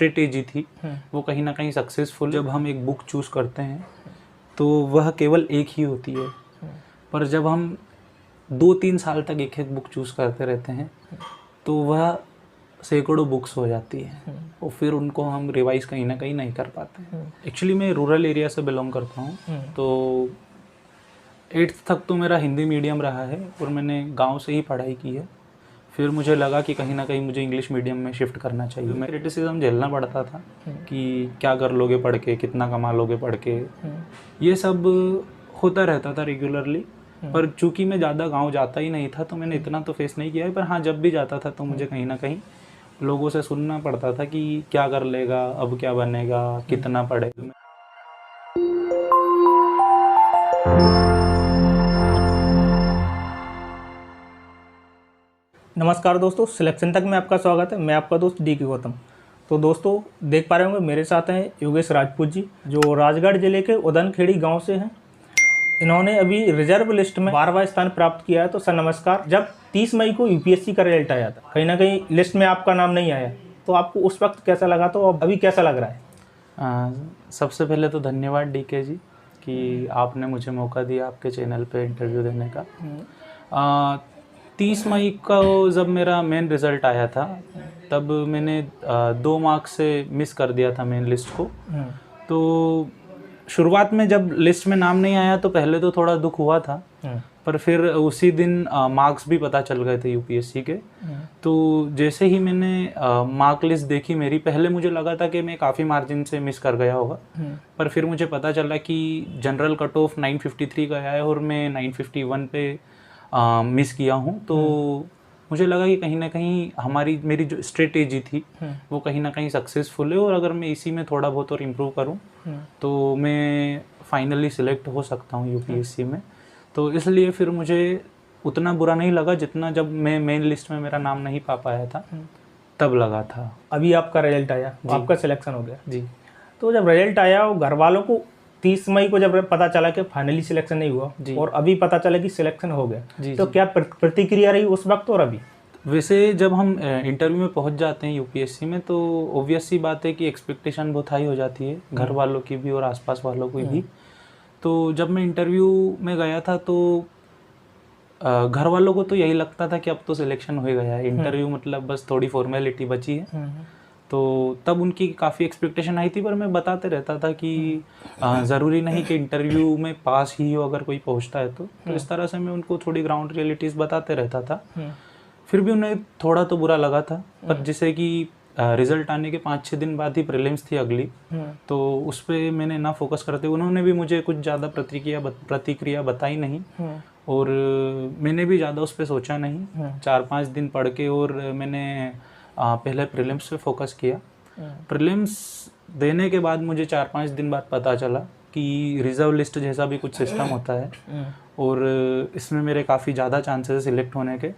Strategy थी वो कहीं ना कहीं सक्सेसफुल। जब हम एक बुक चूज़ करते हैं तो वह केवल एक ही होती है, पर जब हम 2-3 साल तक एक एक बुक चूज़ करते रहते हैं तो वह सैकड़ों बुक्स हो जाती है और फिर उनको हम रिवाइज कहीं ना कहीं नहीं कर पाते हैं। एक्चुअली मैं रूरल एरिया से बिलोंग करता हूँ, तो 8th तक तो मेरा हिंदी मीडियम रहा है और मैंने गांव से ही पढ़ाई की है। फिर मुझे लगा कि कहीं ना कहीं मुझे इंग्लिश मीडियम में शिफ्ट करना चाहिए। मैं क्रिटिसिज्म झेलना पड़ता था कि क्या कर लोगे पढ़ के, कितना कमा लोगे पढ़ के, ये सब होता रहता था रेगुलरली। पर चूंकि मैं ज़्यादा गांव जाता ही नहीं था तो मैंने इतना तो फेस नहीं किया है। पर हाँ, जब भी जाता था तो मुझे कहीं ना कहीं लोगों से सुनना पड़ता था कि क्या कर लेगा, अब क्या बनेगा, कितना पढ़ेगा। नमस्कार दोस्तों, सिलेक्शन तक में आपका स्वागत है। मैं आपका दोस्त डी के गौतम। तो दोस्तों, देख पा रहे होंगे मेरे साथ हैं योगेश राजपूत जी, जो राजगढ़ जिले के उदनखेड़ी गांव से हैं। इन्होंने अभी रिजर्व लिस्ट में 12वां स्थान प्राप्त किया है। तो सर नमस्कार। जब 30 मई को यूपीएससी का रिजल्ट आया था, कहीं ना कहीं लिस्ट में आपका नाम नहीं आया, तो आपको उस वक्त कैसा लगा, तो अभी कैसा लग रहा है? सबसे पहले तो धन्यवाद डी के जी कि आपने मुझे मौका दिया आपके चैनल पे इंटरव्यू देने का। 30 मई को जब मेरा मेन रिज़ल्ट आया था तब मैंने 2 मार्क्स से मिस कर दिया था मेन लिस्ट को। तो शुरुआत में जब लिस्ट में नाम नहीं आया तो पहले तो थोड़ा दुख हुआ था, पर फिर उसी दिन मार्क्स भी पता चल गए थे यूपीएससी के। तो जैसे ही मैंने मार्क लिस्ट देखी मेरी, पहले मुझे लगा था कि मैं काफ़ी मार्जिन से मिस कर गया होगा, पर फिर मुझे पता चला कि जनरल कट ऑफ 953 का आया है और मैं 951 पे मिस किया हूँ। तो मुझे लगा कि कहीं ना कहीं मेरी जो स्ट्रेटेजी थी वो कहीं ना कहीं सक्सेसफुल है, और अगर मैं इसी में थोड़ा बहुत और इम्प्रूव करूँ तो मैं फाइनली सिलेक्ट हो सकता हूँ यूपीएससी में। तो इसलिए फिर मुझे उतना बुरा नहीं लगा जितना जब मैं मेन लिस्ट में मेरा नाम नहीं पा पाया था तब लगा था। अभी आपका रिजल्ट आया, आपका सिलेक्शन हो गया जी। तो जब रिजल्ट आया और घर वालों को 30 मई को जब पता चला कि फाइनली सिलेक्शन नहीं हुआ और अभी पता चला कि सिलेक्शन हो गया, तो क्या प्रतिक्रिया रही उस वक्त और अभी? वैसे जब हम इंटरव्यू में पहुंच जाते हैं यूपीएससी में तो ऑब्वियस सी बात है कि एक्सपेक्टेशन बहुत हाई हो जाती है, घर वालों की भी और आसपास वालों की भी। तो जब मैं इंटरव्यू में गया था तो घर वालों को तो यही लगता था कि अब तो सिलेक्शन हो गया है, इंटरव्यू मतलब बस थोड़ी फॉर्मेलिटी बची है। तो तब उनकी काफ़ी एक्सपेक्टेशन आई थी, पर मैं बताते रहता था कि ज़रूरी नहीं कि इंटरव्यू में पास ही हो अगर कोई पहुंचता है तो इस तरह से मैं उनको थोड़ी ग्राउंड रियलिटीज़ बताते रहता था। फिर भी उन्हें थोड़ा तो बुरा लगा था, पर जैसे कि रिज़ल्ट आने के 5-6 दिन बाद ही प्रीलिम्स थी अगली, तो उस पर मैंने ना फोकस करते उन्होंने भी मुझे कुछ ज़्यादा प्रतिक्रिया बताई नहीं, और मैंने भी ज़्यादा उस पर सोचा नहीं। 4-5 दिन पढ़ के और मैंने पहले प्रीलिम्स पे फोकस किया। प्रीलिम्स देने के बाद मुझे 4-5 दिन बाद पता चला कि रिजर्व लिस्ट जैसा भी कुछ सिस्टम होता है और इसमें मेरे काफ़ी ज़्यादा चांसेस सिलेक्ट होने के,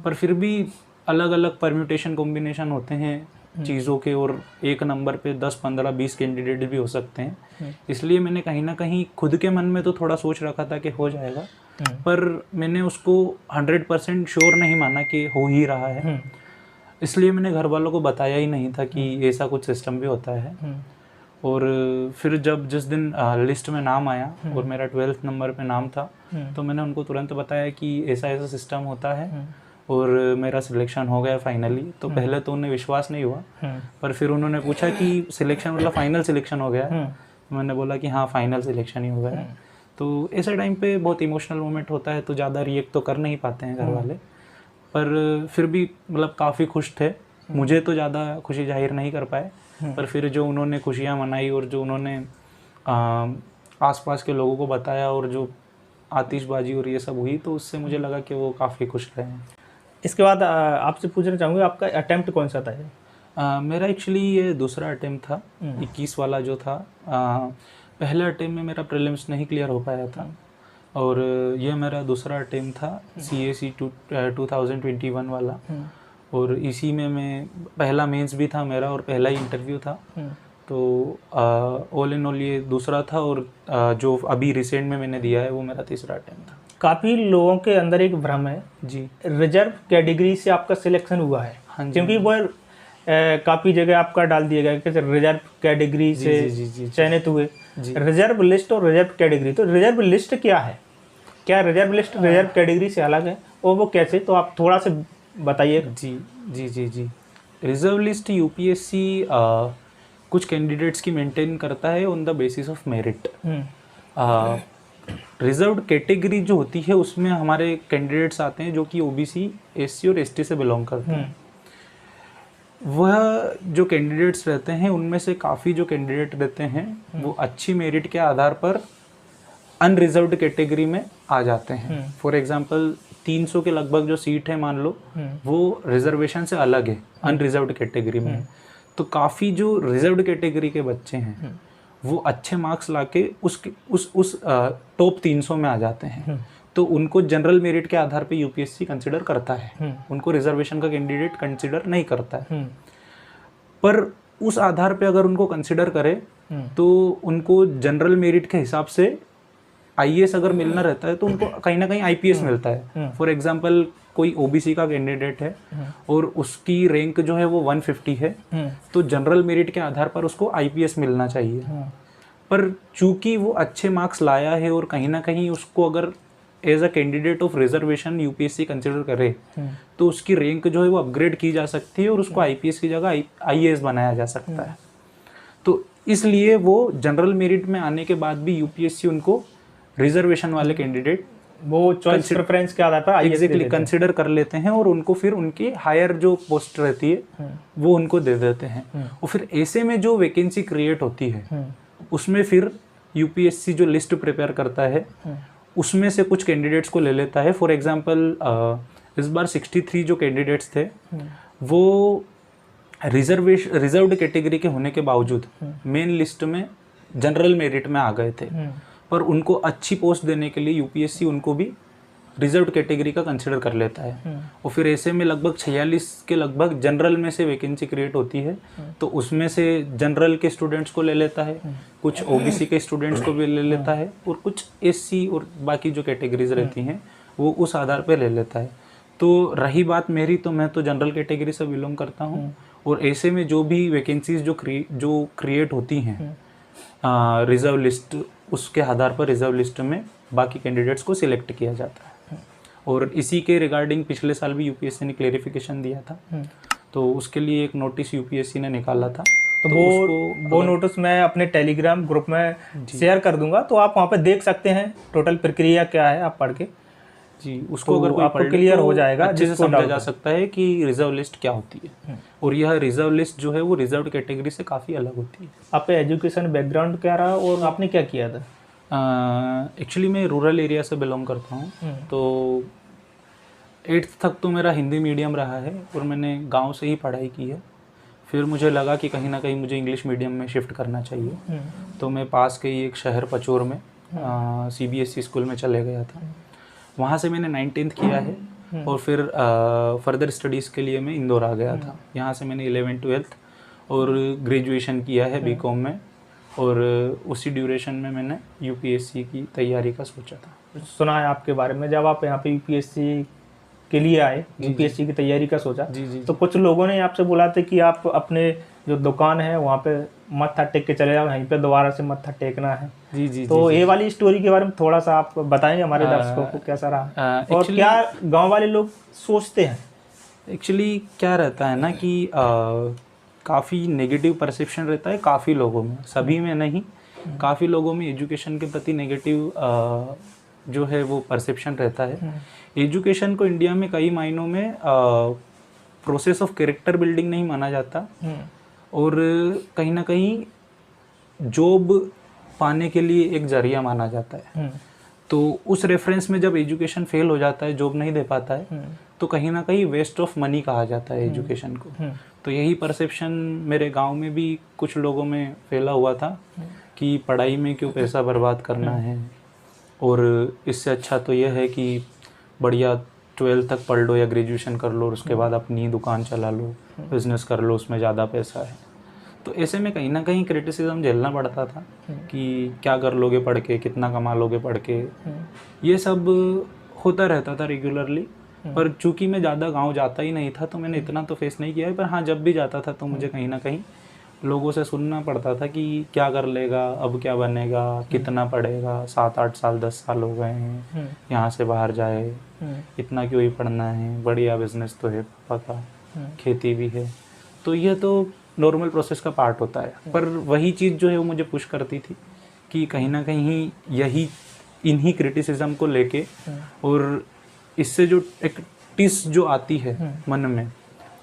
पर फिर भी अलग अलग परम्यूटेशन कॉम्बिनेशन होते हैं चीज़ों के, और एक नंबर पे 10-15-20 कैंडिडेट भी हो सकते हैं। इसलिए मैंने कहीं ना कहीं खुद के मन में तो थोड़ा सोच रखा था कि हो जाएगा, पर मैंने उसको 100% श्योर नहीं माना कि हो ही रहा है। इसलिए मैंने घर वालों को बताया ही नहीं था कि ऐसा कुछ सिस्टम भी होता है। और फिर जिस दिन लिस्ट में नाम आया और मेरा 12th नंबर पे नाम था, तो मैंने उनको तुरंत बताया कि ऐसा ऐसा सिस्टम होता है और मेरा सिलेक्शन हो गया फाइनली। तो पहले तो उन्हें विश्वास नहीं हुआ, पर फिर उन्होंने पूछा कि सिलेक्शन मतलब फाइनल सिलेक्शन हो गया है? मैंने बोला कि हाँ, फाइनल सिलेक्शन ही हो गया है। तो ऐसे टाइम पे बहुत इमोशनल मोमेंट होता है, तो ज़्यादा रिएक्ट तो कर नहीं पाते हैं घर वाले, पर फिर भी मतलब काफ़ी खुश थे। मुझे तो ज़्यादा खुशी जाहिर नहीं कर पाए, पर फिर जो उन्होंने खुशियाँ मनाई और जो उन्होंने आसपास के लोगों को बताया और जो आतिशबाजी और ये सब हुई, तो उससे मुझे लगा कि वो काफ़ी खुश रहे हैं। इसके बाद आपसे पूछना चाहूँगा, आपका अटेम्प्ट कौन सा था? मेरा एक्चुअली ये दूसरा अटेम्प्ट था। 21 वाला जो था, पहले अटेम्प्ट में मेरा प्रीलिम्स नहीं क्लियर हो पाया था, और ये मेरा दूसरा अटेम्प्ट था CAC 2021 वाला, और इसी में मैं पहला मेंस भी था मेरा और पहला ही इंटरव्यू था। तो ऑल इन ऑल ये दूसरा था, और जो अभी रिसेंट में मैंने दिया है वो मेरा तीसरा अटेम्प्ट था। काफ़ी लोगों के अंदर एक भ्रम है जी, रिजर्व कैटेगरी से आपका सिलेक्शन हुआ है। हाँ जी, क्योंकि वो काफ़ी जगह आपका डाल दिया गया कि रिजर्व कैटेगरी से जी। चयनित हुए। रिजर्व लिस्ट और रिजर्व कैटेगरी, तो रिजर्व लिस्ट क्या है? क्या रिजर्व लिस्ट रिजर्व कैटेगरी से अलग है और वो कैसे? तो आप थोड़ा सा बताइए। जी। रिजर्व लिस्ट यूपीएससी कुछ कैंडिडेट्स की मेंटेन करता है on the basis of merit. Reserved category जो होती है उसमें हमारे कैंडिडेट्स आते हैं जो कि ओबीसी, एससी और एसटी से बिलोंग करते हैं। वह जो कैंडिडेट्स रहते हैं उनमें से काफ़ी जो कैंडिडेट रहते हैं वो अच्छी मेरिट के आधार पर अनरिजर्व्ड कैटेगरी में आ जाते हैं। फॉर एग्जांपल 300 के लगभग जो सीट है मान लो, वो रिजर्वेशन से अलग है, अनरिजर्व्ड कैटेगरी में। तो काफ़ी जो रिजर्व्ड कैटेगरी के बच्चे हैं वो अच्छे मार्क्स लाके उस टॉप 300 में आ जाते हैं। तो उनको जनरल मेरिट के आधार पे यूपीएससी कंसिडर करता है, उनको रिजर्वेशन का कैंडिडेट कंसिडर नहीं करता है। पर उस आधार पे अगर उनको कंसिडर करे तो उनको जनरल मेरिट के हिसाब से आईएएस अगर मिलना रहता है तो उनको कहीं ना कहीं आईपीएस मिलता है। फॉर एग्जांपल कोई ओबीसी का कैंडिडेट है और उसकी रैंक जो है वो 150 है, तो जनरल मेरिट के आधार पर उसको आईपीएस मिलना चाहिए। पर चूंकि वो अच्छे मार्क्स लाया है और कहीं ना कहीं उसको अगर as a candidate of reservation UPSC consider करे तो उसकी रैंक जो है वो अपग्रेड की जा सकती है और उसको आईपीएस की जगह आईएएस बनाया जा सकता है। तो इसलिए वो जनरल मेरिट में आने के बाद भी यूपीएससी उनको रिजर्वेशन वाले कैंडिडेट वो चॉइस प्रेफरेंस के आधार पर एग्जैक्टली कंसिडर कर लेते हैं और उनको फिर उनकी हायर जो पोस्ट रहती है वो उनको दे देते हैं। और फिर ऐसे में जो वैकेंसी क्रिएट होती है उसमें फिर यूपीएससी जो लिस्ट प्रिपेयर करता है उसमें से कुछ कैंडिडेट्स को ले लेता है। फॉर एग्जांपल इस बार 63 जो कैंडिडेट्स थे वो रिजर्व्ड कैटेगरी के होने के बावजूद मेन लिस्ट में जनरल मेरिट में आ गए थे, पर उनको अच्छी पोस्ट देने के लिए यूपीएससी उनको भी रिजर्व्ड कैटेगरी का कंसिडर कर लेता है। और फिर ऐसे में लगभग 46 के लगभग जनरल में से वैकेंसी क्रिएट होती है, तो उसमें से जनरल के स्टूडेंट्स को ले लेता है, कुछ ओबीसी के स्टूडेंट्स को भी ले लेता है और कुछ एससी और बाकी जो कैटेगरीज रहती हैं वो उस आधार पर ले लेता है। तो रही बात मेरी, तो मैं तो जनरल कैटेगरी से बिलोंग करता हूँ और ऐसे में जो भी वैकेंसीज जो क्रिएट होती हैं रिजर्व लिस्ट, उसके आधार पर रिजर्व लिस्ट में बाकी कैंडिडेट्स को सिलेक्ट किया जाता है। और इसी के रिगार्डिंग पिछले साल भी यूपीएससी ने क्लेरिफिकेशन दिया था, तो उसके लिए एक नोटिस यूपीएससी ने निकाला था। तो वो नोटिस मैं अपने टेलीग्राम ग्रुप में शेयर कर दूंगा, तो आप वहाँ पे देख सकते हैं टोटल प्रक्रिया क्या है, आप पढ़ के जी उसको तो अगर कोई आपको क्लियर हो जाएगा, अच्छे से समझा जा सकता है कि रिजर्व लिस्ट क्या होती है। और यह रिजर्व लिस्ट जो है वो रिजर्व कैटेगरी से काफ़ी अलग होती है। आपका एजुकेशन बैकग्राउंड क्या रहा और आपने क्या किया था? एक्चुअली मैं रूरल एरिया से बिलोंग करता हूँ, तो 8th तक तो मेरा हिंदी मीडियम रहा है और मैंने गांव से ही पढ़ाई की है। फिर मुझे लगा कि कहीं ना कहीं मुझे इंग्लिश मीडियम में शिफ्ट करना चाहिए, तो मैं पास के ही एक शहर पचोर में सीबीएसई स्कूल में चले गया था। वहाँ से मैंने 9th किया है और फिर फर्दर स्टडीज़ के लिए मैं इंदौर आ गया था। यहाँ से मैंने 11th 12th और ग्रेजुएशन किया है बीकॉम में, और उसी ड्यूरेशन में मैंने यूपीएससी की तैयारी का सोचा था। सुना है आपके बारे में, जब आप यहाँ पे यूपीएससी के लिए आए, यूपीएससी की तैयारी का सोचा, तो कुछ लोगों ने आपसे बोला था कि आप अपने जो दुकान है वहाँ पे मत्था टेक के चले जाओ, यहीं पे दोबारा से मत्था टेकना है। तो ये वाली स्टोरी के बारे में थोड़ा सा आप बताएंगे हमारे दर्शकों को, कैसा रहा और क्या गांव वाले लोग सोचते हैं? एक्चुअली क्या रहता है ना कि काफ़ी नेगेटिव परसेप्शन रहता है काफ़ी लोगों में, सभी में नहीं, काफ़ी लोगों में एजुकेशन के प्रति नेगेटिव जो है वो परसेप्शन रहता है। एजुकेशन को इंडिया में कई मायनों में प्रोसेस ऑफ कैरेक्टर बिल्डिंग नहीं माना जाता और कहीं ना कहीं जॉब पाने के लिए एक जरिया माना जाता है। तो उस रेफरेंस में जब एजुकेशन फेल हो जाता है, जॉब नहीं दे पाता है, तो कहीं ना कहीं वेस्ट ऑफ मनी कहा जाता है एजुकेशन को। तो यही परसेप्शन मेरे गांव में भी कुछ लोगों में फैला हुआ था कि पढ़ाई में क्यों पैसा बर्बाद करना है, और इससे अच्छा तो यह है कि बढ़िया 12th तक पढ़ लो या ग्रेजुएशन कर लो और उसके बाद अपनी दुकान चला लो, बिजनेस कर लो, उसमें ज़्यादा पैसा है। तो ऐसे में कहीं ना कहीं क्रिटिसिज्म झेलना पड़ता था कि क्या कर लोगे पढ़ के, कितना कमा लोगे पढ़ के, ये सब होता रहता था रेगुलरली। पर चूंकि मैं ज़्यादा गांव जाता ही नहीं था तो मैंने इतना तो फेस नहीं किया है। पर हाँ, जब भी जाता था तो मुझे कहीं ना कहीं लोगों से सुनना पड़ता था कि क्या कर लेगा, अब क्या बनेगा, कितना पढ़ेगा, 7-8 साल 10 साल हो गए हैं, यहाँ से बाहर जाए, इतना क्यों ही पढ़ना है, बढ़िया बिजनेस तो है पापा का, खेती भी है। तो यह तो नॉर्मल प्रोसेस का पार्ट होता है। पर वही चीज़ जो है वो मुझे पुश करती थी कि कहीं ना कहीं यही इन्हीं क्रिटिसिज्म को लेके और इससे जो एक टिस जो आती है मन में,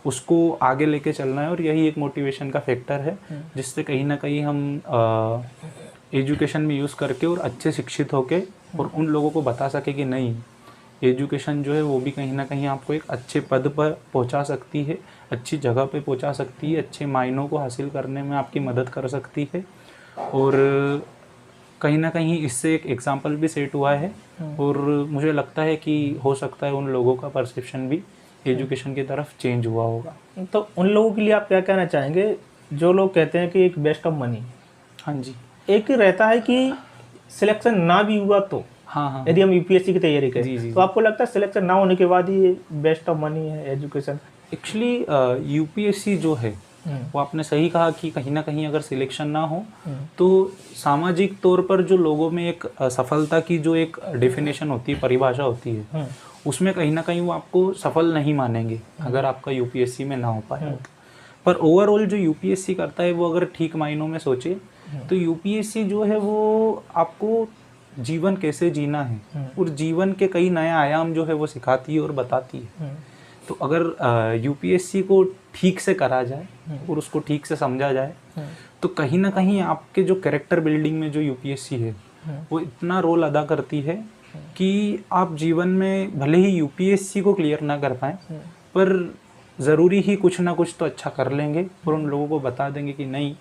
उसको आगे लेके चलना है। और यही एक मोटिवेशन का फैक्टर है जिससे कहीं ना कहीं हम एजुकेशन में यूज़ करके और अच्छे शिक्षित होके और उन लोगों को बता सके कि नहीं, एजुकेशन जो है वो भी कहीं ना कहीं आपको एक अच्छे पद पर पहुंचा सकती है, अच्छी जगह पे पहुंचा सकती है, अच्छे मायनों को हासिल करने में आपकी मदद कर सकती है। और कहीं ना कहीं इससे एक एग्जाम्पल भी सेट हुआ है और मुझे लगता है कि हो सकता है उन लोगों का परसेप्शन भी एजुकेशन की तरफ चेंज हुआ होगा। तो उन लोगों के लिए आप क्या कहना चाहेंगे जो लोग कहते हैं कि एक वेस्ट ऑफ मनी? हाँ जी। एक रहता है कि सिलेक्शन ना भी हुआ तो, हाँ, यदि हम यूपीएससी की तैयारी करें जी। तो आपको लगता है सिलेक्शन ना होने के बाद ही वेस्ट ऑफ मनी है एजुकेशन? एक्चुअली यूपीएससी जो है वो आपने सही कहा कि कहीं ना कहीं अगर सिलेक्शन ना हो तो सामाजिक तौर पर जो लोगों में एक सफलता की जो एक डेफिनेशन होती है, परिभाषा होती है, उसमें कहीं ना कहीं वो आपको सफल नहीं मानेंगे अगर आपका यूपीएससी में ना हो पाए। पर ओवरऑल जो यूपीएससी करता है वो अगर ठीक मायनों में सोचे तो यूपीएससी जो है वो आपको जीवन कैसे जीना है और जीवन के कई नए आयाम जो है वो सिखाती है और बताती है। तो अगर यूपीएससी को ठीक से करा जाए और उसको ठीक से समझा जाए तो कहीं ना कहीं आपके जो कैरेक्टर बिल्डिंग में जो यूपीएससी है वो इतना रोल अदा करती है कि आप जीवन में भले ही यूपीएससी को क्लियर ना कर पाए पर ज़रूरी ही कुछ ना कुछ तो अच्छा कर लेंगे और उन लोगों को बता देंगे कि नहीं,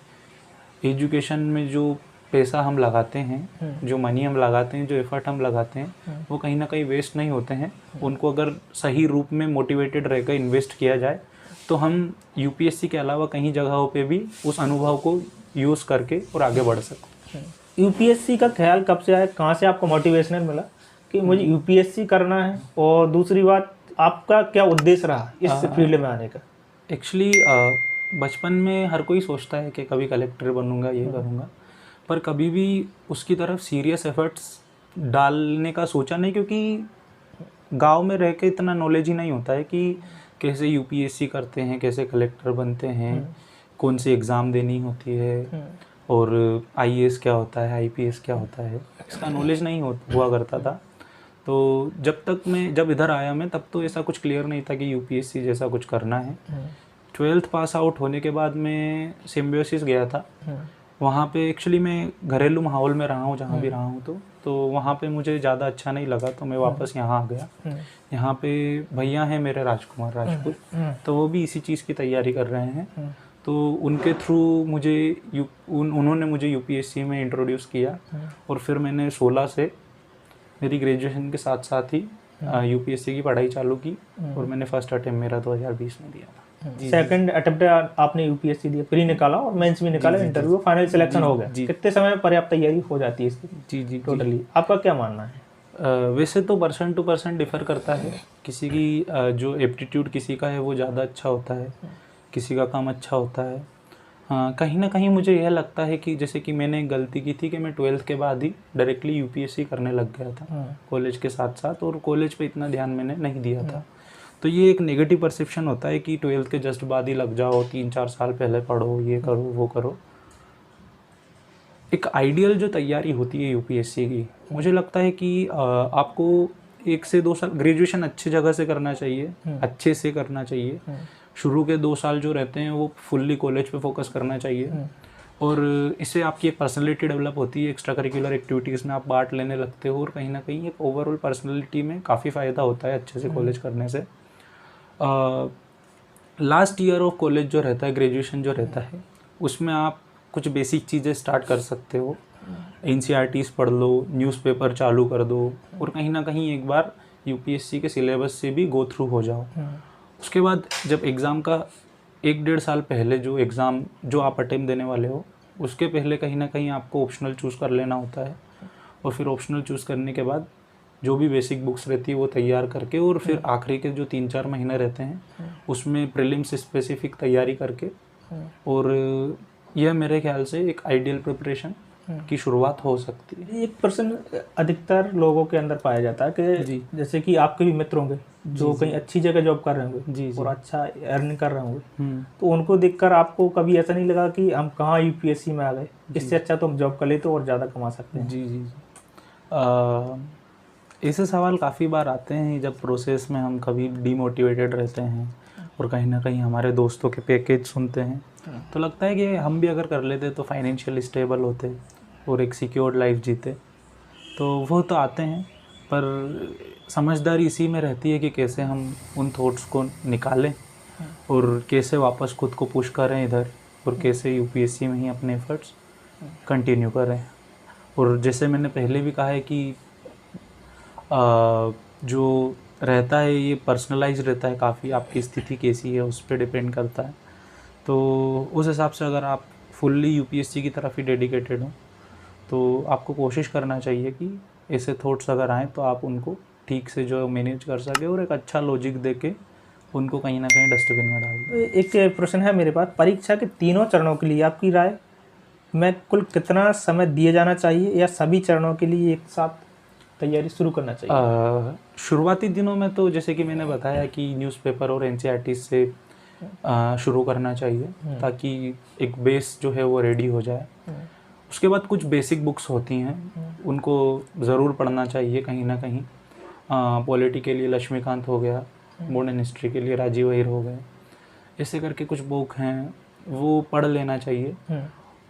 एजुकेशन में जो पैसा हम लगाते हैं, जो मनी हम लगाते हैं, जो एफर्ट हम लगाते हैं, वो कहीं ना कहीं वेस्ट नहीं होते हैं। उनको अगर सही रूप में मोटिवेटेड रहकर इन्वेस्ट किया जाए तो हम यूपीएससी के अलावा कहीं जगहों पे भी उस अनुभव को यूज़ करके और आगे बढ़ सकते हैं। यूपीएससी का ख्याल कब से आया, कहाँ से आपको मोटिवेशनल मिला कि मुझे यूपीएससी करना है? और दूसरी बात, आपका क्या उद्देश्य रहा इस फील्ड में आने का? एक्चुअली बचपन में हर कोई सोचता है कि कभी कलेक्टर बनूंगा, ये करूँगा, पर कभी भी उसकी तरफ सीरियस एफर्ट्स डालने का सोचा नहीं, क्योंकि गांव में रह के इतना नॉलेज ही नहीं होता है कि कैसे यूपीएससी करते हैं, कैसे कलेक्टर बनते हैं, कौन सी एग्ज़ाम देनी होती है और आईएएस क्या होता है, आईपीएस क्या होता है, इसका नॉलेज नहीं हुआ करता था। तो जब इधर आया मैं तब तो ऐसा कुछ क्लियर नहीं था कि यूपीएससी जैसा कुछ करना है। 12th पास आउट होने के बाद मैं सिम्बियोसिस गया था। वहाँ पे एक्चुअली मैं घरेलू माहौल में रहा हूँ, जहाँ भी रहा हूँ तो वहाँ पे मुझे ज़्यादा अच्छा नहीं लगा तो मैं वापस यहाँ आ गया। यहाँ पे भैया हैं मेरे राजकुमार राजपूत, तो वो भी इसी चीज़ की तैयारी कर रहे हैं। तो उनके थ्रू उन्होंने मुझे यूपीएससी में इंट्रोड्यूस किया और फिर मैंने 16 से मेरी ग्रेजुएशन के साथ साथ ही यूपीएससी की पढ़ाई चालू की और मैंने फर्स्ट अटेम्प्ट मेरा 2020 में दिया था। सेकंड अटेम्प्ट आपने यूपीएससी दिया, प्री निकाला और मेंस भी निकाला, इंटरव्यू फाइनल सिलेक्शन हो गया। कितने समय में पर्याप्त तैयारी हो जाती है इसकी? जी टोटली आपका क्या मानना है? वैसे तो पर्सन टू पर्सन डिफ़र करता है। किसी की जो एप्टीट्यूड किसी का है वो ज़्यादा अच्छा होता है, किसी का कम अच्छा होता है। हाँ, कहीं ना कहीं मुझे यह लगता है कि जैसे कि मैंने एक गलती की थी कि मैं 12th के बाद ही डायरेक्टली यूपीएससी करने लग गया था कॉलेज के साथ साथ, और कॉलेज पे इतना ध्यान मैंने नहीं दिया था। तो ये एक नेगेटिव परसेप्शन होता है कि 12th के जस्ट बाद ही लग जाओ, 3-4 साल पहले पढ़ो, ये करो वो करो। एक आइडियल जो तैयारी होती है यूपीएससी की, मुझे लगता है कि आपको 1 से 2 साल ग्रेजुएशन अच्छी जगह से करना चाहिए, अच्छे से करना चाहिए। शुरू के 2 साल जो रहते हैं वो फुल्ली कॉलेज पे फोकस करना चाहिए और इससे आपकी एक पर्सनैलिटी डेवलप होती है, एक्स्ट्रा करिकुलर एक्टिविटीज़ में आप पार्ट लेने लगते हो और कहीं ना कहीं एक ओवरऑल पर्सनैलिटी में काफ़ी फ़ायदा होता है अच्छे से कॉलेज करने से। लास्ट ईयर ऑफ कॉलेज जो रहता है, ग्रेजुएशन जो रहता है, उसमें आप कुछ बेसिक चीज़ें स्टार्ट कर सकते हो। एनसीईआरटीज़ पढ़ लो, न्यूज़पेपर चालू कर दो और कहीं ना कहीं एक बार यूपीएससी के सिलेबस से भी गो थ्रू हो जाओ। उसके बाद जब एग्ज़ाम का 1-1.5 साल पहले जो एग्ज़ाम जो आप अटेम्प्ट देने वाले हो, उसके पहले कहीं ना कहीं आपको ऑप्शनल चूज़ कर लेना होता है और फिर ऑप्शनल चूज़ करने के बाद जो भी बेसिक बुक्स रहती है वो तैयार करके, और फिर आखिरी के जो 3-4 महीने रहते हैं उसमें प्रीलिम्स स्पेसिफिक तैयारी करके, और यह मेरे ख्याल से एक आइडियल प्रिपरेशन की शुरुआत हो सकती है। एक पर्सन अधिकतर लोगों के अंदर पाया जाता है कि जी। जैसे कि आपके भी मित्र होंगे जो कहीं अच्छी जगह जॉब कर रहे होंगे जी और अच्छा अर्न कर रहे होंगे, जी। तो उनको देखकर आपको कभी ऐसा नहीं लगा कि हम कहाँ यूपीएससी में आ गए, इससे अच्छा तो हम जॉब कर लेते और ज़्यादा कमा सकते हैं? जी जी ऐसे सवाल काफ़ी बार आते हैं जब प्रोसेस में हम कभी डीमोटिवेटेड रहते हैं और कहीं ना कहीं हमारे दोस्तों के पैकेज सुनते हैं, तो लगता है कि हम भी अगर कर लेते तो फाइनेंशियल स्टेबल होते और एक सिक्योर्ड लाइफ जीते। तो वो तो आते हैं, पर समझदारी इसी में रहती है कि कैसे हम उन थॉट्स को निकालें और कैसे वापस खुद को पुश करें इधर, और कैसे यूपीएससी में ही अपने एफर्ट्स कंटिन्यू करें। और जैसे मैंने पहले भी कहा है कि जो रहता है ये पर्सनलाइज रहता है काफ़ी, आपकी स्थिति कैसी है उस पर डिपेंड करता है। तो उस हिसाब से अगर आप फुल्ली यूपीएससी की तरफ ही डेडिकेटेड हो तो आपको कोशिश करना चाहिए कि ऐसे थॉट्स अगर आएँ तो आप उनको ठीक से जो मैनेज कर सके और एक अच्छा लॉजिक दे के उनको कहीं ना कहीं डस्टबिन में डाल दें। एक प्रश्न है मेरे पास, परीक्षा के तीनों चरणों के लिए आपकी राय में कुल कितना समय दिया जाना चाहिए, या सभी चरणों के लिए एक साथ तैयारी शुरू करना चाहिए? शुरुआती दिनों में तो जैसे कि मैंने बताया कि न्यूज़पेपर और एनसीईआरटी से शुरू करना चाहिए ताकि एक बेस जो है वो रेडी हो जाए। उसके बाद कुछ बेसिक बुक्स होती हैं उनको ज़रूर पढ़ना चाहिए कहीं ना कहीं। पॉलिटी के लिए लक्ष्मीकांत हो गया, मॉडर्न हिस्ट्री के लिए राजीव अय्यर हो गए, ऐसे करके कुछ बुक हैं वो पढ़ लेना चाहिए।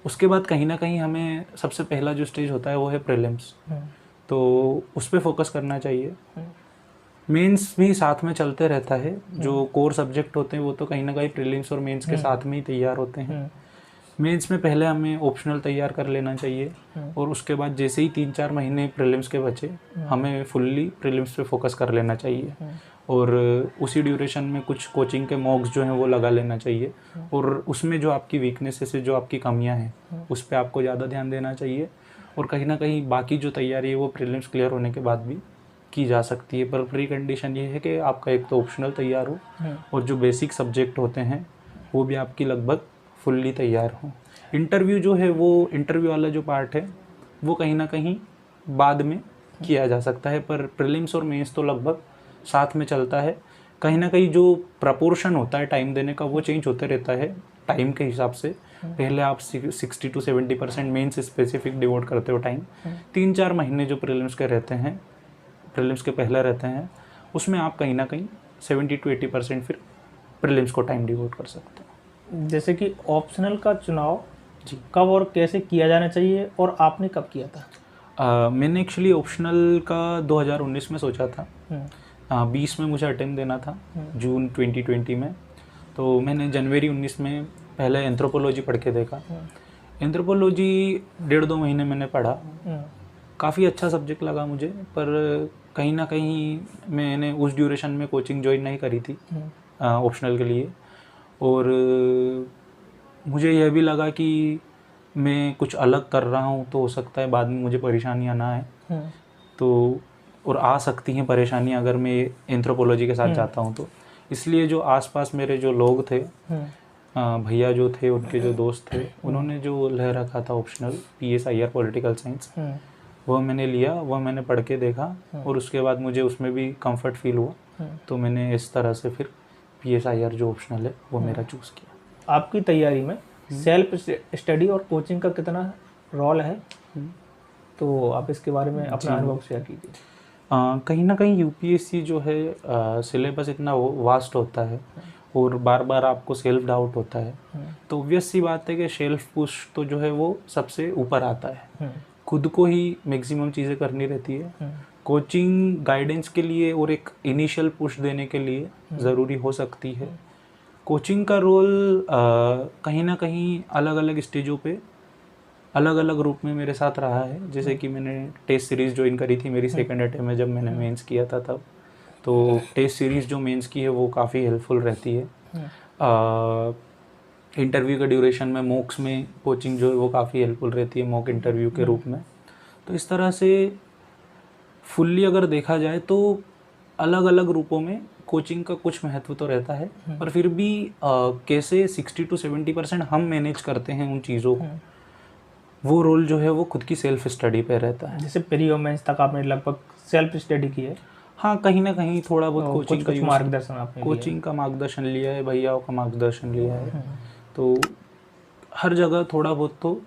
उसके बाद कहीं ना कहीं हमें सबसे पहला जो स्टेज होता है वो है प्रीलिम्स, तो उस पर फोकस करना चाहिए। मेंस भी साथ में चलते रहता है, जो कोर सब्जेक्ट होते हैं वो तो कहीं ना कहीं प्रीलिम्स और मेंस के साथ में ही तैयार होते हैं। मेंस में पहले हमें ऑप्शनल तैयार कर लेना चाहिए और उसके बाद जैसे ही 3-4 महीने प्रीलिम्स के बचे हमें फुल्ली प्रीलिम्स पे फोकस कर लेना चाहिए, और उसी ड्यूरेशन में कुछ कोचिंग के मॉक्स जो हैं वो लगा लेना चाहिए, और उसमें जो आपकी वीकनेसेस है, जो आपकी कमियां हैं उस पर आपको ज़्यादा ध्यान देना चाहिए। और कहीं ना कहीं बाकी जो तैयारी है वो प्रीलिम्स क्लियर होने के बाद भी की जा सकती है, पर प्री कंडीशन ये है कि आपका एक तो ऑप्शनल तैयार हो और जो बेसिक सब्जेक्ट होते हैं वो भी आपकी लगभग फुल्ली तैयार हो। इंटरव्यू जो है वो इंटरव्यू वाला जो पार्ट है वो कहीं ना कहीं बाद में किया जा सकता है, पर प्रीलिम्स और मेंस तो लगभग साथ में चलता है। कहीं ना कहीं जो प्रपोर्शन होता है टाइम देने का वो चेंज होते रहता है टाइम के हिसाब से। पहले आप 60 to 70% मेंस स्पेसिफिक डिवोट करते हो टाइम, 3-4 महीने जो प्रीलिम्स के रहते हैं, प्रीलिम्स के पहले रहते हैं, उसमें आप कहीं ना कहीं 70 to 80% फिर प्रीलिम्स को टाइम डिवोट कर सकते हैं। जैसे कि ऑप्शनल का चुनाव जी कब और कैसे किया जाना चाहिए और आपने कब किया था? मैंने एक्चुअली ऑप्शनल का 2019 में सोचा था, 20 में मुझे अटेम्प्ट देना था, जून 2020 में। तो मैंने जनवरी 19 में पहले एंथ्रोपोलॉजी पढ़ के देखा। एंथ्रोपोलॉजी 1.5-2 महीने मैंने पढ़ा, काफ़ी अच्छा सब्जेक्ट लगा मुझे, पर कहीं ना कहीं मैंने उस ड्यूरेशन में कोचिंग ज्वाइन नहीं करी थी ऑप्शनल के लिए, और मुझे यह भी लगा कि मैं कुछ अलग कर रहा हूँ तो हो सकता है बाद में मुझे परेशानियाँ ना आए, तो और आ सकती हैं परेशानियाँ अगर मैं एंथ्रोपोलॉजी के साथ जाता हूँ तो। इसलिए जो आसपास मेरे जो लोग थे, भैया जो थे, उनके जो दोस्त थे, उन्होंने जो ले रखा था ऑप्शनल PSIR पॉलिटिकल साइंस, वह मैंने लिया, वह मैंने पढ़ के देखा और उसके बाद मुझे उसमें भी कंफर्ट फील हुआ, तो मैंने इस तरह से फिर PSIR जो ऑप्शनल है वो मेरा चूज़ किया। आपकी तैयारी में सेल्फ स्टडी और कोचिंग का कितना रोल है, तो आप इसके बारे में अपना अनुभव शेयर कीजिए। कहीं ना कहीं UPSC जो है सिलेबस इतना वास्ट होता है और बार बार आपको सेल्फ डाउट होता है, तो ऑब्वियस सी बात है कि सेल्फ पुश तो जो है वो सबसे ऊपर आता है, खुद को ही मैक्सिमम चीज़ें करनी रहती है। कोचिंग गाइडेंस के लिए और एक इनिशियल पुश देने के लिए ज़रूरी हो सकती है। कोचिंग का रोल कहीं ना कहीं अलग अलग स्टेजों पे अलग अलग रूप में मेरे साथ रहा है। जैसे कि मैंने टेस्ट सीरीज़ ज्वाइन करी थी मेरी सेकंड अटेम्प्ट में जब मैंने मेंस किया था तब, तो टेस्ट सीरीज़ जो मेंस की है वो काफ़ी हेल्पफुल रहती है। इंटरव्यू के ड्यूरेशन में मॉक्स में कोचिंग जो है वो काफ़ी हेल्पफुल रहती है, मॉक इंटरव्यू के रूप में। तो इस तरह से फुल्ली अगर देखा जाए तो अलग अलग रूपों में कोचिंग का कुछ महत्व तो रहता है, पर फिर भी कैसे 60 to 70% हम मैनेज करते हैं उन चीज़ों को, वो रोल जो है वो खुद की सेल्फ स्टडी पे रहता है। जैसे प्री और मेंस तक आपने लगभग सेल्फ स्टडी की है। हाँ, कहीं ना कहीं थोड़ा बहुत कोचिंग का कुछ मार्गदर्शन आपने लिया है। कोचिंग का मार्गदर्शन लिया है, भैयाओं का मार्गदर्शन लिया है, तो हर जगह थोड़ा बहुत तो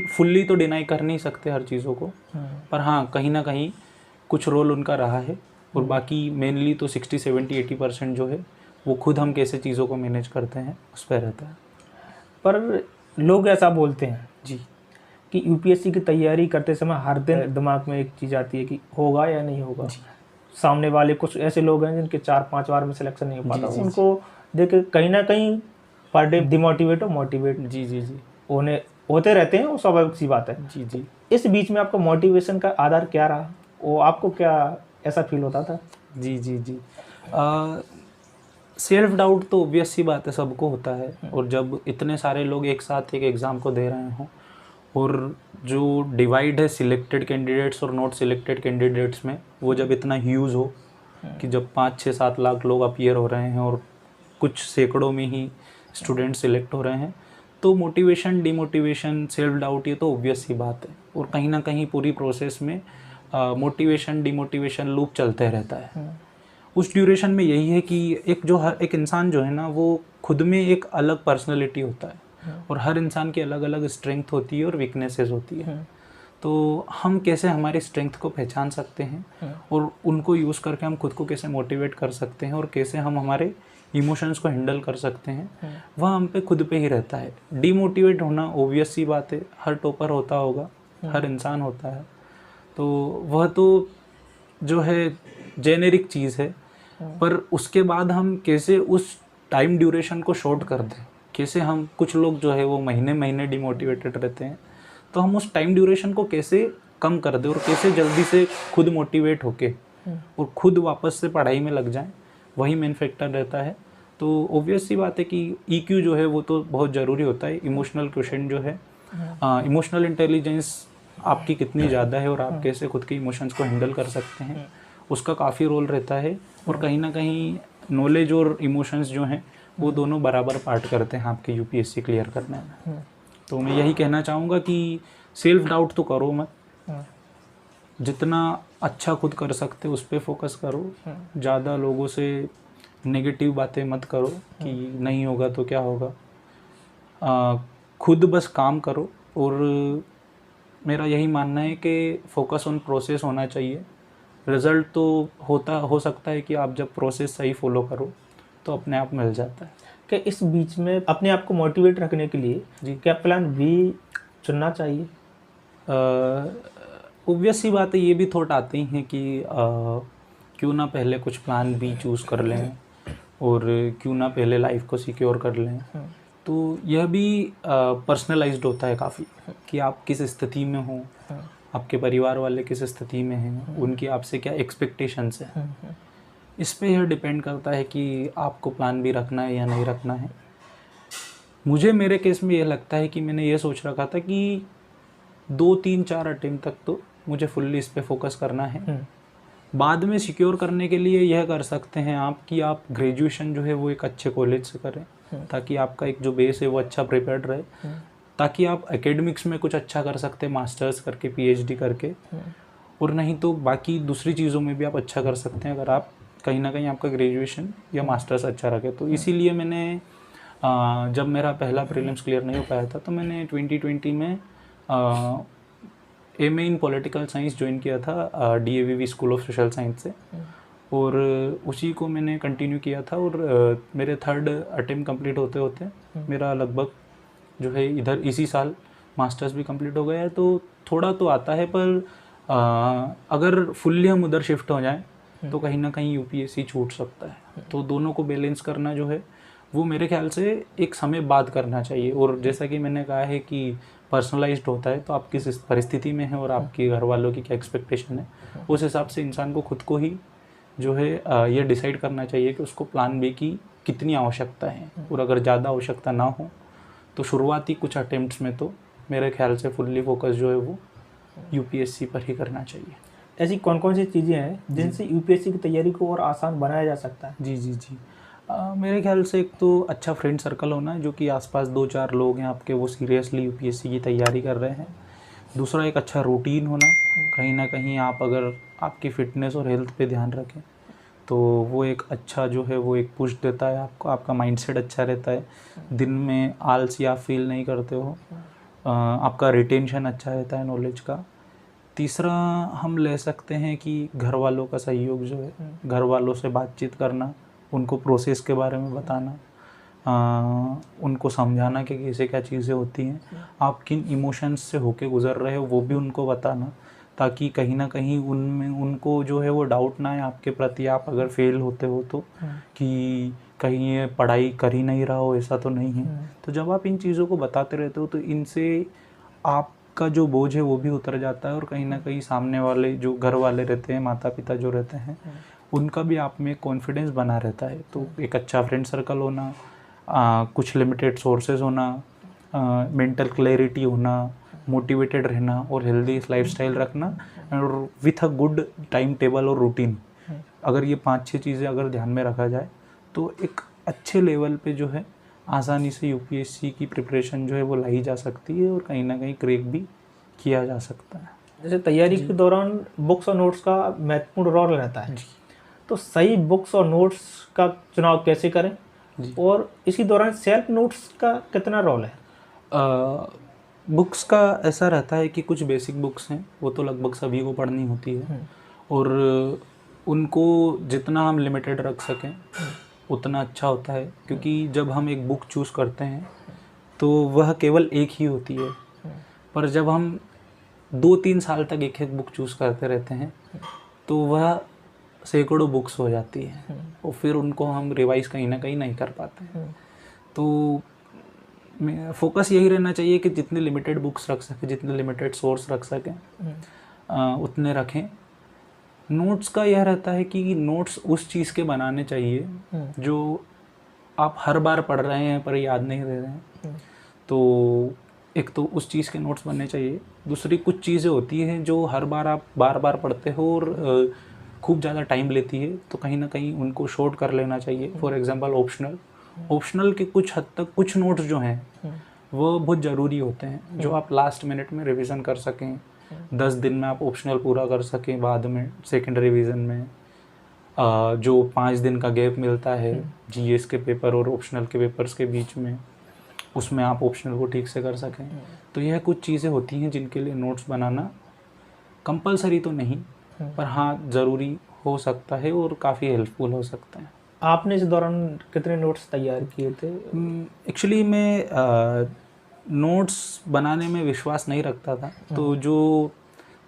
फुल्ली तो डिनाई कर नहीं सकते हर चीज़ों को, पर हाँ कहीं ना कहीं कुछ रोल उनका रहा है, और बाकी मेनली तो 60, 70, 80% जो है वो खुद हम कैसे चीज़ों को मैनेज करते हैं उस पर रहता है। पर लोग ऐसा बोलते हैं जी कि यूपीएससी की तैयारी करते समय हर दिन दिमाग में एक चीज़ आती है कि होगा या नहीं होगा। सामने वाले कुछ ऐसे लोग हैं जिनके 4-5 बार में सिलेक्शन नहीं हो पाता, उनको देख के कहीं ना कहीं पर डे डिमोटिवेट और मोटिवेट जी होने होते रहते हैं, वो स्वाभाविक सी बात है। जी इस बीच में आपका मोटिवेशन का आधार क्या रहा, वो आपको क्या ऐसा फील होता था? जी सेल्फ डाउट तो ऑब्वियस सी बात है, सबको होता है, और जब इतने सारे लोग एक साथ एक एग्ज़ाम को दे रहे हों, और जो डिवाइड है सिलेक्टेड कैंडिडेट्स और नॉट सिलेक्टेड कैंडिडेट्स में, वो जब इतना ह्यूज हो कि जब 5-6-7 लाख लोग अपीयर हो रहे हैं और कुछ सैकड़ों में ही स्टूडेंट सिलेक्ट हो रहे हैं, तो मोटिवेशन, डिमोटिवेशन, सेल्फ डाउट ये तो ऑब्वियस सी बात है, और कहीं ना कहीं पूरी प्रोसेस में मोटिवेशन डिमोटिवेशन लूप चलते रहता है। उस ड्यूरेशन में यही है कि एक इंसान जो है ना, वो खुद में एक अलग पर्सनैलिटी होता है, और हर इंसान की अलग अलग स्ट्रेंथ होती है और वीकनेसेस होती है। तो हम कैसे हमारी स्ट्रेंथ को पहचान सकते हैं और उनको यूज़ करके हम खुद को कैसे मोटिवेट कर सकते हैं, और कैसे हम हमारे इमोशंस को हैंडल कर सकते हैं, वह हम पे खुद पे ही रहता है। डीमोटिवेट होना ऑब्वियस सी बात है, हर टॉपर होता होगा, हर इंसान होता है, तो वह तो जो है जेनेरिक चीज़ है, पर उसके बाद हम कैसे उस टाइम ड्यूरेशन को शॉर्ट कर दें, कैसे हम, कुछ लोग जो है वो महीने महीने डिमोटिवेटेड रहते हैं, तो हम उस टाइम ड्यूरेशन को कैसे कम कर दें और कैसे जल्दी से खुद मोटिवेट होके और खुद वापस से पढ़ाई में लग जाएं, वही मेन फैक्टर रहता है। तो ऑब्वियस सी बात है कि EQ जो है वो तो बहुत ज़रूरी होता है। इमोशनल क्वेश्चन जो है, इमोशनल इंटेलिजेंस आपकी कितनी ज़्यादा है और आप कैसे खुद के इमोशंस को हैंडल कर सकते हैं, उसका काफ़ी रोल रहता है। और कहीं ना कहीं नॉलेज और इमोशंस जो हैं वो दोनों बराबर पार्ट करते हैं आपके UPSC क्लियर करने में। तो मैं यही कहना चाहूँगा कि सेल्फ डाउट तो करो मत, जितना अच्छा खुद कर सकते उस पर फोकस करो, ज़्यादा लोगों से नेगेटिव बातें मत करो कि नहीं होगा तो क्या होगा, खुद बस काम करो। और मेरा यही मानना है कि फोकस ऑन प्रोसेस होना चाहिए। रिज़ल्ट तो हो सकता है कि आप जब प्रोसेस सही फॉलो करो तो अपने आप मिल जाता है। कि इस बीच में अपने आप को मोटिवेट रखने के लिए जी, क्या प्लान बी चुनना चाहिए? ऑब्वियस सी बात है, ये भी थॉट आते ही हैं कि क्यों ना पहले कुछ प्लान बी चूज़ कर लें और क्यों ना पहले लाइफ को सिक्योर कर लें। तो यह भी पर्सनलाइज्ड होता है काफ़ी, कि आप किस स्थिति में हो, आपके परिवार वाले किस स्थिति में हैं, उनकी आपसे क्या एक्सपेक्टेशंस हैं, इस पे यह डिपेंड करता है कि आपको प्लान बी रखना है या नहीं रखना है। मुझे मेरे केस में ये लगता है कि मैंने ये सोच रखा था कि 2-3-4 अटेम्प्ट तक तो मुझे फुल्ली इस पे फोकस करना है। बाद में सिक्योर करने के लिए यह कर सकते हैं आप कि आप ग्रेजुएशन जो है वो एक अच्छे कॉलेज से करें, ताकि आपका एक जो बेस है वो अच्छा प्रिपेयर्ड रहे, ताकि आप एकेडमिक्स में कुछ अच्छा कर सकते हैं मास्टर्स करके, PhD करके, और नहीं तो बाकी दूसरी चीज़ों में भी आप अच्छा कर सकते हैं अगर आप कहीं ना कहीं आपका ग्रेजुएशन या मास्टर्स अच्छा रखे। तो इसीलिए मैंने जब मेरा पहला प्रीलिम्स क्लियर नहीं हो पाया था तो मैंने 2020 में MA इन पॉलिटिकल साइंस ज्वाइन किया था DAVV school of social science से, और उसी को मैंने कंटिन्यू किया था। और मेरे 3rd अटेम्प्ट कंप्लीट होते होते मेरा लगभग जो है इधर इसी साल मास्टर्स भी कंप्लीट हो गया है। तो थोड़ा तो आता है, पर अगर फुल्ली हम उधर शिफ्ट हो जाएं तो कहीं ना कहीं UPSC छूट सकता है। तो दोनों को बैलेंस करना जो है वो मेरे ख्याल से एक समय बाद करना चाहिए। और जैसा कि मैंने कहा है कि पर्सनलाइज्ड होता है, तो आप किस परिस्थिति में हैं और आपके घर वालों की क्या एक्सपेक्टेशन है, उस हिसाब से इंसान को खुद को ही जो है ये डिसाइड करना चाहिए कि उसको प्लान बी की कितनी आवश्यकता है। और अगर ज़्यादा आवश्यकता ना हो तो शुरुआती कुछ अटेम्प्ट्स में तो मेरे ख्याल से फुल्ली फोकस जो है वो UPSC पर ही करना चाहिए। ऐसी कौन कौन सी चीज़ें हैं जिनसे यूपीएससी की तैयारी को और आसान बनाया जा सकता है? जी जी जी। मेरे ख्याल से एक तो अच्छा फ्रेंड सर्कल होना, जो कि आसपास 2-4 लोग हैं आपके वो सीरियसली यूपीएससी की तैयारी कर रहे हैं। दूसरा एक अच्छा रूटीन होना, कहीं ना कहीं आप अगर आपकी फ़िटनेस और हेल्थ पे ध्यान रखें तो वो एक अच्छा जो है वो एक पुश देता है आपको, आपका माइंडसेट अच्छा रहता है, दिन में आलसी आप फील नहीं करते हो, आपका रिटेंशन अच्छा रहता है नॉलेज का। तीसरा हम ले सकते हैं कि घर वालों का सहयोग जो है, घर वालों से बातचीत करना, उनको प्रोसेस के बारे में बताना, उनको समझाना कि कैसे क्या चीज़ें होती हैं, आप किन इमोशंस से होके गुज़र रहे हो वो भी उनको बताना, ताकि कहीं ना कहीं उनमें उनको जो है वो डाउट ना है आपके प्रति, आप अगर फेल होते हो तो कि कहीं ये पढ़ाई कर ही नहीं रहा हो, ऐसा तो नहीं है। तो जब आप इन चीज़ों को बताते रहते हो तो इनसे आपका जो बोझ है वो भी उतर जाता है, और कहीं ना कहीं सामने वाले जो घर वाले रहते हैं, माता पिता जो रहते हैं, उनका भी आप में कॉन्फिडेंस बना रहता है। तो एक अच्छा फ्रेंड सर्कल होना, कुछ लिमिटेड सोर्सेज होना, मेंटल क्लैरिटी होना, मोटिवेटेड रहना और हेल्दी लाइफस्टाइल रखना, और with a good time table और रूटीन, अगर ये 5-6 चीज़ें अगर ध्यान में रखा जाए तो एक अच्छे लेवल पे जो है आसानी से यूपीएससी की प्रिपरेशन जो है वो लाई जा सकती है, और कहीं ना कहीं क्रैक भी किया जा सकता है। जैसे तैयारी के दौरान बुक्स और नोट्स का महत्वपूर्ण रोल रहता है, तो सही बुक्स और नोट्स का चुनाव कैसे करें, और इसी दौरान सेल्फ नोट्स का कितना रोल है? बुक्स का ऐसा रहता है कि कुछ बेसिक बुक्स हैं वो तो लगभग सभी को पढ़नी होती है, और उनको जितना हम लिमिटेड रख सकें उतना अच्छा होता है, क्योंकि जब हम एक बुक चूज़ करते हैं तो वह केवल एक ही होती है, पर जब हम 2-3 साल तक एक एक बुक चूज़ करते रहते हैं तो वह सैकड़ों बुक्स हो जाती है, और फिर उनको हम रिवाइज कहीं ना कहीं नहीं कर पाते हैं। तो फोकस यही रहना चाहिए कि जितने लिमिटेड बुक्स रख सकें, जितने लिमिटेड सोर्स रख सकें उतने रखें। नोट्स का यह रहता है कि नोट्स उस चीज़ के बनाने चाहिए जो आप हर बार पढ़ रहे हैं पर याद नहीं रह रहे हैं, तो एक तो उस चीज़ के नोट्स बनने चाहिए। दूसरी कुछ चीज़ें होती हैं जो हर बार आप बार बार पढ़ते हो और खूब ज़्यादा टाइम लेती है, तो कहीं ना कहीं उनको शॉर्ट कर लेना चाहिए। फॉर एग्जांपल ऑप्शनल के कुछ हद तक कुछ नोट्स जो हैं वो बहुत ज़रूरी होते हैं, जो आप लास्ट मिनट में रिवीजन कर सकें, 10 दिन में आप ऑप्शनल पूरा कर सकें, बाद में सेकेंड रिवीजन में जो 5 दिन का गैप मिलता है जीएस के पेपर और ऑप्शनल के पेपर्स के बीच में, उसमें आप ऑप्शनल को ठीक से कर सकें। तो यह कुछ चीज़ें होती हैं जिनके लिए नोट्स बनाना कंपलसरी तो नहीं, पर हाँ ज़रूरी हो सकता है और काफ़ी हेल्पफुल हो सकता है। आपने इस दौरान कितने नोट्स तैयार किए थे? एक्चुअली मैं नोट्स बनाने में विश्वास नहीं रखता था, तो जो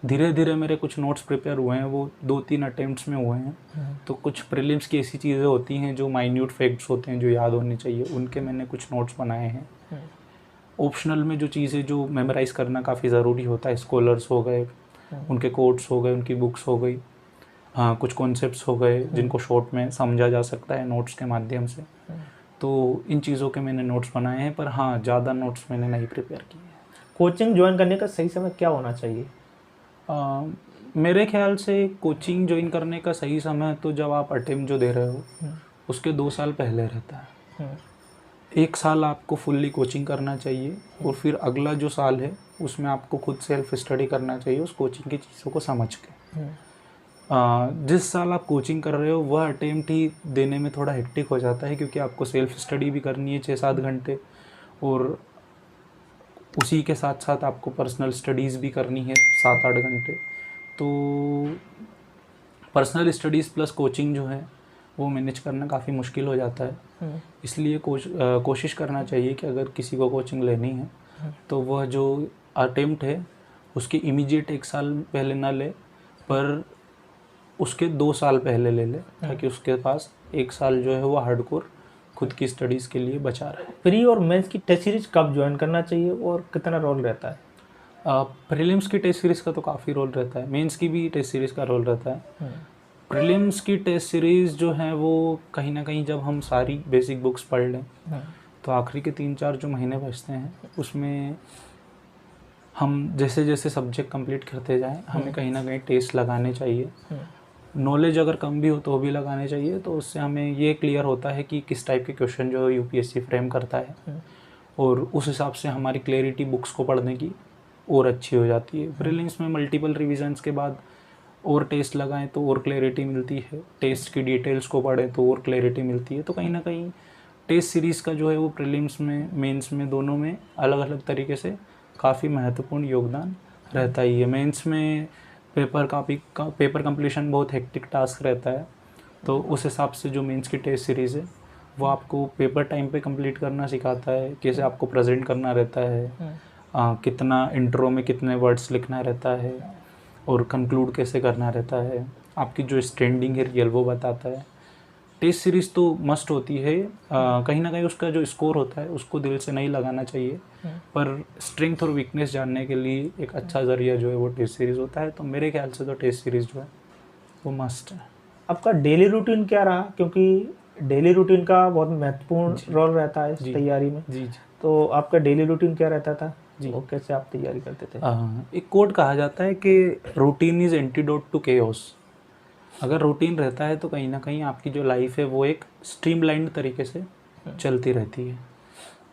धीरे धीरे मेरे कुछ नोट्स प्रिपेयर हुए हैं वो 2-3 अटेम्प्ट्स में हुए हैं। तो कुछ प्रीलिम्स की ऐसी चीज़ें होती हैं जो माइन्यूट फैक्ट्स होते हैं जो याद होने चाहिए, उनके मैंने कुछ नोट्स बनाए हैं। ऑप्शनल में जो चीज़ें जो मेमोराइज़ करना काफ़ी ज़रूरी होता है, स्कॉलर्स हो गए, उनके कोट्स हो गए, उनकी बुक्स हो गई, हाँ कुछ कॉन्सेप्ट्स हो गए जिनको शॉर्ट में समझा जा सकता है नोट्स के माध्यम से, तो इन चीज़ों के मैंने नोट्स बनाए हैं, पर हाँ ज़्यादा नोट्स मैंने नहीं प्रिपेयर किए हैं। कोचिंग ज्वाइन करने का सही समय क्या होना चाहिए? मेरे ख्याल से कोचिंग ज्वाइन करने का सही समय तो जब आप अटेम्प्ट जो दे रहे हो उसके 2 साल पहले रहता है। 1 साल आपको फुल्ली कोचिंग करना चाहिए, और फिर अगला जो साल है उसमें आपको खुद सेल्फ स्टडी करना चाहिए उस कोचिंग की चीज़ों को समझ के। जिस साल आप कोचिंग कर रहे हो वह अटेम्प्ट ही देने में थोड़ा हेक्टिक हो जाता है, क्योंकि आपको सेल्फ स्टडी भी करनी है 6-7 घंटे, और उसी के साथ साथ आपको पर्सनल स्टडीज़ भी करनी है 7-8 घंटे। तो पर्सनल स्टडीज़ प्लस कोचिंग जो है वो मैनेज करना काफ़ी मुश्किल हो जाता है। इसलिए कोशिश करना चाहिए कि अगर किसी को कोचिंग लेनी है तो वह जो अटेम्प्ट है उसकी इमीडिएट 1 साल पहले ना ले, पर उसके 2 साल पहले ले ले, ताकि उसके पास 1 साल जो है वो हार्डकोर खुद की स्टडीज़ के लिए बचा रहे। प्री और मेंस की टेस्ट सीरीज कब ज्वाइन करना चाहिए और कितना रोल रहता है? प्रीलिम्स की टेस्ट सीरीज़ का तो काफ़ी रोल रहता है, मेंस की भी टेस्ट सीरीज़ का रोल रहता है। प्रीलिम्स की टेस्ट सीरीज़ जो है वो कहीं ना कहीं जब हम सारी बेसिक बुक्स पढ़ लें तो आखिरी के 3-4 जो महीने बचते हैं उसमें हम जैसे जैसे सब्जेक्ट कंप्लीट करते जाएं हमें कहीं ना कहीं टेस्ट लगाने चाहिए। नॉलेज अगर कम भी हो तो भी लगाने चाहिए, तो उससे हमें ये क्लियर होता है कि किस टाइप के क्वेश्चन जो यूपीएससी फ्रेम करता है, और उस हिसाब से हमारी क्लैरिटी बुक्स को पढ़ने की और अच्छी हो जाती है। प्रीलिम्स में मल्टीपल रिविजन्स के बाद और टेस्ट लगाएं तो और क्लैरिटी मिलती है, टेस्ट की डिटेल्स को पढ़ें तो और क्लैरिटी मिलती है। तो कहीं ना कहीं टेस्ट सीरीज़ का जो है वो प्रीलिम्स में, मेंस में, दोनों में अलग अलग तरीके से काफ़ी महत्वपूर्ण योगदान रहता ही है। मेंस में पेपर कंप्लीशन बहुत हेक्टिक टास्क रहता है, तो उस हिसाब से जो मेंस की टेस्ट सीरीज़ है वो आपको पेपर टाइम पे कंप्लीट करना सिखाता है, कैसे आपको प्रेजेंट करना रहता है, कितना इंट्रो में कितने वर्ड्स लिखना रहता है और कंक्लूड कैसे करना रहता है, आपकी जो स्टैंडिंग है रियल वो बताता है। टेस्ट सीरीज़ तो मस्ट होती है। कहीं ना कहीं उसका जो स्कोर होता है उसको दिल से नहीं लगाना चाहिए, पर स्ट्रेंथ और वीकनेस जानने के लिए एक अच्छा ज़रिया जो है वो टेस्ट सीरीज़ होता है। तो मेरे ख्याल से तो टेस्ट सीरीज़ जो है वो मस्ट है। आपका डेली रूटीन क्या रहा, क्योंकि डेली रूटीन का बहुत महत्वपूर्ण रोल रहता है इस तैयारी में। जी। तो आपका डेली रूटीन क्या रहता था जी, और कैसे आप तैयारी करते थे? एक कोट कहा जाता है कि routine is antidote to chaos. अगर रूटीन रहता है तो कहीं ना कहीं आपकी जो लाइफ है वो एक स्ट्रीमलाइंड तरीके से चलती रहती है।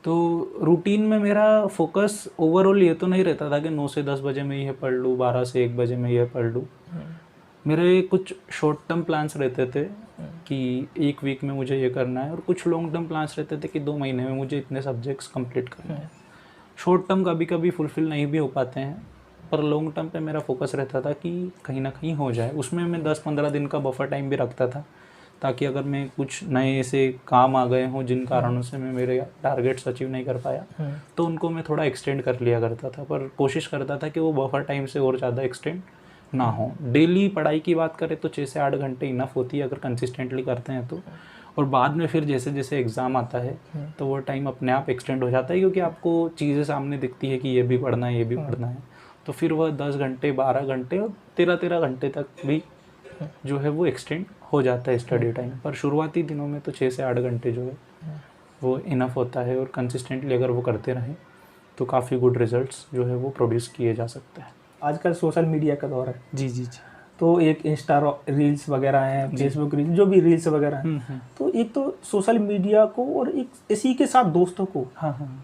तो रूटीन में मेरा फोकस ओवरऑल ये तो नहीं रहता था कि 9 से 10 बजे में यह पढ़ लूँ, 12 से 1 बजे में यह पढ़ लूँ। मेरे कुछ शॉर्ट टर्म प्लान्स रहते थे कि 1 वीक में मुझे ये करना है, और कुछ लॉन्ग टर्म प्लान्स रहते थे कि 2 महीने में मुझे इतने सब्जेक्ट्स कंप्लीट करने हैं। शॉर्ट टर्म कभी कभी फुलफ़िल नहीं भी हो पाते हैं, पर लॉन्ग टर्म पे मेरा फोकस रहता था कि कहीं ना कहीं हो जाए। उसमें मैं 10-15 दिन का बफर टाइम भी रखता था, ताकि अगर मैं कुछ नए ऐसे काम आ गए हों जिन कारणों से मैं मेरे टारगेट्स अचीव नहीं कर पाया, तो उनको मैं थोड़ा एक्सटेंड कर लिया करता था, पर कोशिश करता था कि वो बफर टाइम से और ज़्यादा एक्सटेंड ना हो। डेली पढ़ाई की बात करें तो 6 से 8 घंटे इनफ होती है अगर कंसिस्टेंटली करते हैं तो, और बाद में फिर जैसे जैसे एग्ज़ाम आता है तो वो टाइम अपने आप एक्सटेंड हो जाता है, क्योंकि आपको चीज़ें सामने दिखती है कि ये भी पढ़ना है, ये भी पढ़ना है, तो फिर वह 10 घंटे, 12 घंटे और 13 घंटे तक भी जो है वो एक्सटेंड हो जाता है स्टडी टाइम। पर शुरुआती दिनों में तो 6 से 8 घंटे जो है वो इनफ होता है, और कंसिस्टेंटली अगर वो करते रहें तो काफ़ी गुड रिजल्ट्स जो है वो प्रोड्यूस किए जा सकते हैं। आजकल सोशल मीडिया का दौर है। जी। तो एक इंस्टा रील्स वगैरह हैं, फेसबुक रील्स, जो भी रील्स वगैरह हैं, तो एक तो सोशल मीडिया को और एक इसी के साथ दोस्तों को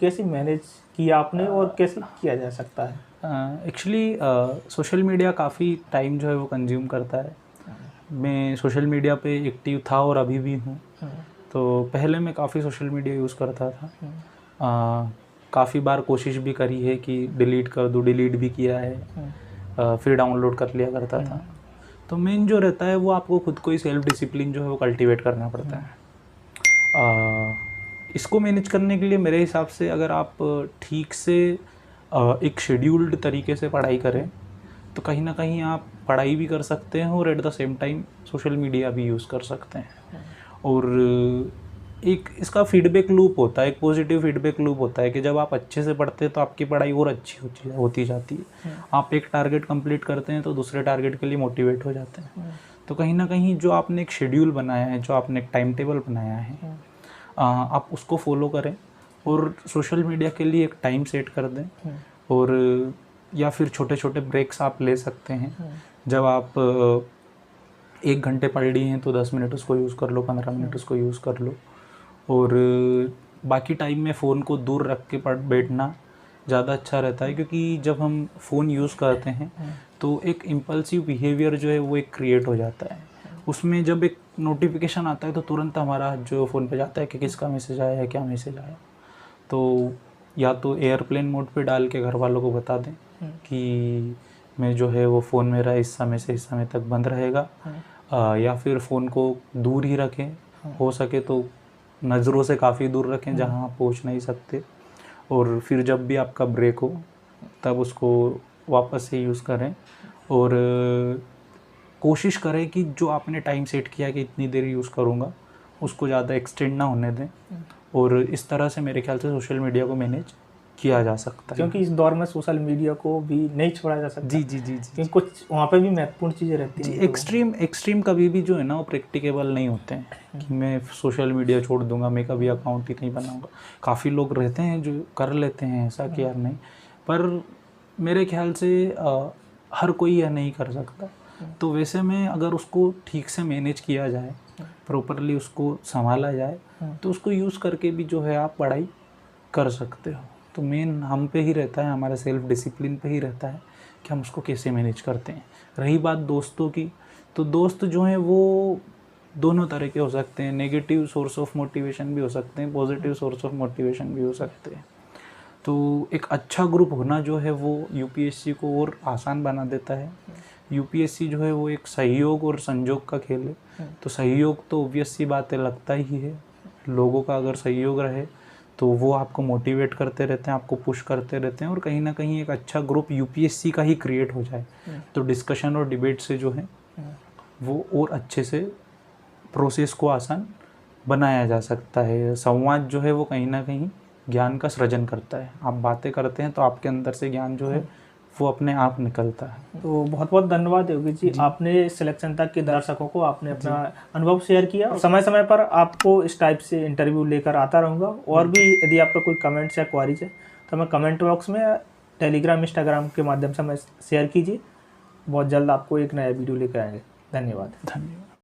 कैसे मैनेज किया आपने और कैसे किया जा सकता है? एक्चुअली सोशल मीडिया काफ़ी टाइम जो है वो कंज्यूम करता है। मैं सोशल मीडिया पे एक्टिव था और अभी भी हूँ। तो पहले मैं काफ़ी सोशल मीडिया यूज़ करता था, काफ़ी बार कोशिश भी करी है कि डिलीट कर दूँ, डिलीट भी किया है, फिर डाउनलोड कर लिया करता था। तो मेन जो रहता है वो आपको खुद को ही सेल्फ डिसिप्लिन जो है वो कल्टीवेट करना पड़ता है। इसको मैनेज करने के लिए मेरे हिसाब से अगर आप ठीक से एक शेड्यूल्ड तरीके से पढ़ाई करें तो कहीं ना कहीं आप पढ़ाई भी कर सकते हैं और at the same time social media भी यूज़ कर सकते हैं। और एक इसका फीडबैक लूप होता है, एक पॉजिटिव फीडबैक लूप होता है कि जब आप अच्छे से पढ़ते हैं तो आपकी पढ़ाई और अच्छी होती जाती है। आप एक टारगेट कंप्लीट करते हैं तो दूसरे टारगेट के लिए मोटिवेट हो जाते हैं। तो कहीं ना कहीं जो आपने एक शेड्यूल बनाया है, जो आपने एक टाइम टेबल बनाया है, आप उसको फॉलो करें और सोशल मीडिया के लिए एक टाइम सेट कर दें, और या फिर छोटे छोटे ब्रेक्स आप ले सकते हैं। जब आप 1 घंटे पढ़ लिए हैं तो 10 मिनट उसको यूज़ कर लो, 15 मिनट उसको यूज़ कर लो, और बाकी टाइम में फ़ोन को दूर रख के बैठना ज़्यादा अच्छा रहता है। क्योंकि जब हम फ़ोन यूज़ करते हैं तो एक इम्पल्सिव बिहेवियर जो है वो एक क्रिएट हो जाता है। उसमें जब एक नोटिफिकेशन आता है तो तुरंत हमारा जो फ़ोन पे जाता है कि किसका मैसेज आया है, क्या मैसेज आया। तो या तो एयरप्लेन मोड पे डाल के घर वालों को बता दें कि मैं जो है वो फ़ोन मेरा इस समय से इस समय तक बंद रहेगा, या फिर फ़ोन को दूर ही रखें, हो सके तो नज़रों से काफ़ी दूर रखें जहां आप पहुंच नहीं सकते, और फिर जब भी आपका ब्रेक हो तब उसको वापस से यूज़ करें। और कोशिश करें कि जो आपने टाइम सेट किया कि इतनी देर यूज़ करूँगा उसको ज़्यादा एक्सटेंड ना होने दें, और इस तरह से मेरे ख्याल से सोशल मीडिया को मैनेज किया जा सकता है। क्योंकि इस दौर में सोशल मीडिया को भी नहीं छोड़ा जा सकता। जी। क्योंकि कुछ वहाँ पे भी महत्वपूर्ण चीज़ें रहती हैं। एक्सट्रीम कभी भी जो है ना वो प्रैक्टिकेबल नहीं होते हैं कि मैं सोशल मीडिया छोड़ दूंगा, मैं कभी अकाउंट ही नहीं बनाऊंगा। काफ़ी लोग रहते हैं जो कर लेते हैं ऐसा कि यार नहीं, पर मेरे ख्याल से हर कोई यह नहीं कर सकता। तो वैसे में अगर उसको ठीक से मैनेज किया जाए, प्रॉपरली उसको संभाला जाए, तो उसको यूज़ करके भी जो है आप पढ़ाई कर सकते हो। तो मेन हम पे ही रहता है, हमारे सेल्फ डिसिप्लिन पे ही रहता है कि हम उसको कैसे मैनेज करते हैं। रही बात दोस्तों की, तो दोस्त जो हैं वो दोनों तरह के हो सकते हैं। नेगेटिव सोर्स ऑफ मोटिवेशन भी हो सकते हैं, पॉजिटिव सोर्स ऑफ मोटिवेशन भी हो सकते हैं। तो एक अच्छा ग्रुप होना जो है वो यूपीएससी को और आसान बना देता है। यूपीएससी जो है वो एक सहयोग और संजोग का खेल है। तो सहयोग तो ऑब्वियस सी बात है, लगता ही है। लोगों का अगर सहयोग रहे तो वो आपको मोटिवेट करते रहते हैं, आपको पुश करते रहते हैं, और कहीं ना कहीं एक अच्छा ग्रुप यूपीएससी का ही क्रिएट हो जाए तो डिस्कशन और डिबेट से जो है वो और अच्छे से प्रोसेस को आसान बनाया जा सकता है। संवाद जो है वो कहीं ना कहीं ज्ञान का सृजन करता है। आप बातें करते हैं तो आपके अंदर से ज्ञान जो है वो अपने आप निकलता है। तो बहुत बहुत धन्यवाद योगेश जी, आपने सिलेक्शन तक के दर्शकों को आपने अपना अनुभव शेयर किया। समय समय पर आपको इस टाइप से इंटरव्यू लेकर आता रहूँगा। और भी यदि आपका कोई कमेंट्स या क्वारीज है तो मैं कमेंट बॉक्स में टेलीग्राम इंस्टाग्राम के माध्यम से हमें शेयर कीजिए। बहुत जल्द आपको एक नया वीडियो लेकर आएंगे। धन्यवाद।